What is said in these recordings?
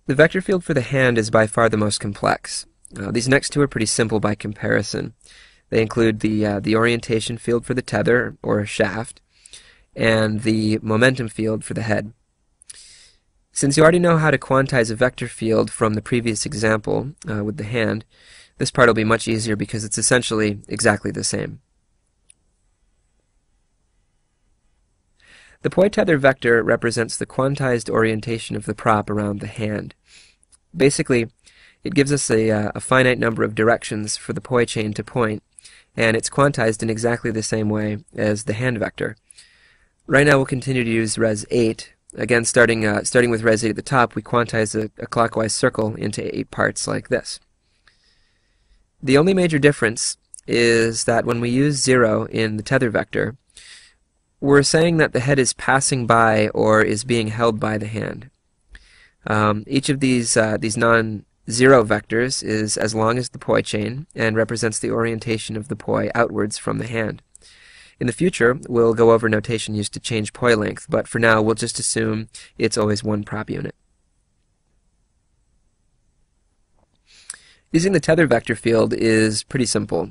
The vector field for the hand is by far the most complex. These next two are pretty simple by comparison. They include the orientation field for the tether, or shaft, and the momentum field for the head. Since you already know how to quantize a vector field from the previous example with the hand, this part will be much easier because it's essentially exactly the same. The poi tether vector represents the quantized orientation of the prop around the hand. Basically, it gives us a finite number of directions for the poi chain to point, and it's quantized in exactly the same way as the hand vector. Right now we'll continue to use res 8. Again, starting with res 8 at the top, we quantize a clockwise circle into 8 parts like this. The only major difference is that when we use 0 in the tether vector, we're saying that the head is passing by or is being held by the hand. Each of these non-zero vectors is as long as the poi chain and represents the orientation of the poi outwards from the hand. In the future, we'll go over notation used to change poi length, but for now we'll just assume it's always one prop unit. Using the tether vector field is pretty simple.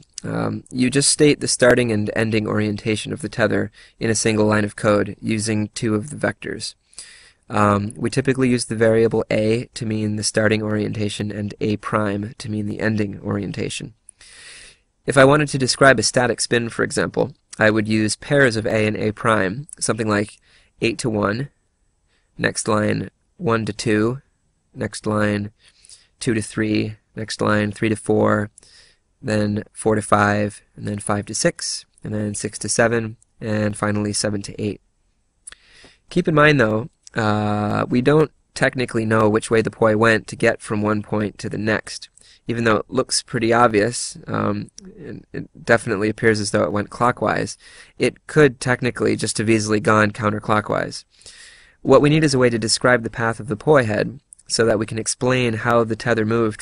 You just state the starting and ending orientation of the tether in a single line of code using 2 of the vectors. We typically use the variable a to mean the starting orientation and a prime to mean the ending orientation. If I wanted to describe a static spin, for example, I would use pairs of a and a prime, something like 8 to 1, next line 1 to 2, next line 2 to 3, next line 3 to 4, then 4 to 5, and then 5 to 6, and then 6 to 7, and finally 7 to 8. Keep in mind, though, we don't technically know which way the poi went to get from one point to the next. Even though it looks pretty obvious, it definitely appears as though it went clockwise, it could technically just have easily gone counterclockwise. What we need is a way to describe the path of the poi head so that we can explain how the tether moved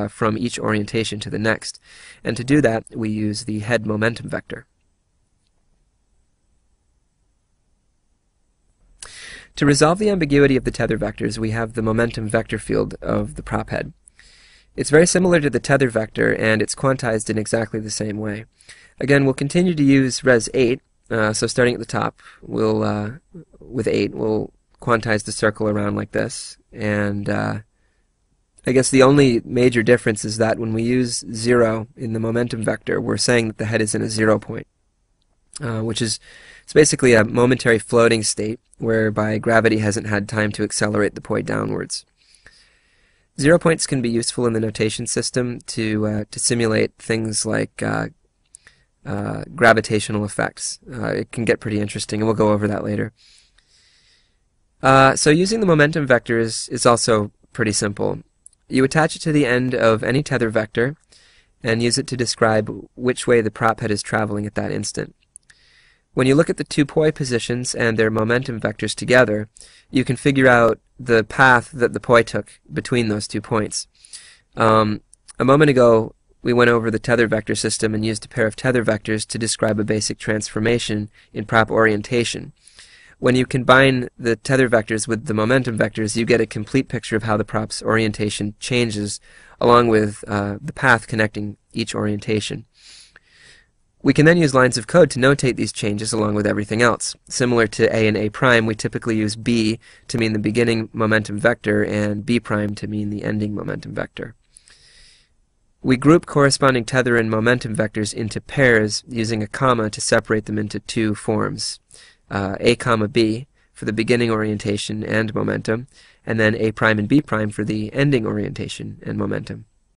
from each orientation to the next. And to do that, we use the head momentum vector. To resolve the ambiguity of the tether vectors, we have the momentum vector field of the prop head. It's very similar to the tether vector, and it's quantized in exactly the same way. Again, we'll continue to use res 8, so starting at the top, with 8, we'll quantize the circle around like this, and I guess the only major difference is that when we use 0 in the momentum vector, we're saying that the head is in a 0 point, which is it's basically a momentary floating state whereby gravity hasn't had time to accelerate the poi downwards. 0 points can be useful in the notation system to simulate things like gravitational effects. It can get pretty interesting, and we'll go over that later. So using the momentum vector is also pretty simple. You attach it to the end of any tether vector and use it to describe which way the prop head is traveling at that instant. When you look at the 2 poi positions and their momentum vectors together, you can figure out the path that the poi took between those 2 points. A moment ago, we went over the tether vector system and used a pair of tether vectors to describe a basic transformation in prop orientation. When you combine the tether vectors with the momentum vectors, you get a complete picture of how the prop's orientation changes, along with the path connecting each orientation. We can then use lines of code to notate these changes along with everything else. Similar to a and a prime, we typically use b to mean the beginning momentum vector and b prime to mean the ending momentum vector. We group corresponding tether and momentum vectors into pairs using a comma to separate them into 2 forms. A comma b for the beginning orientation and momentum, and then a prime and b prime for the ending orientation and momentum.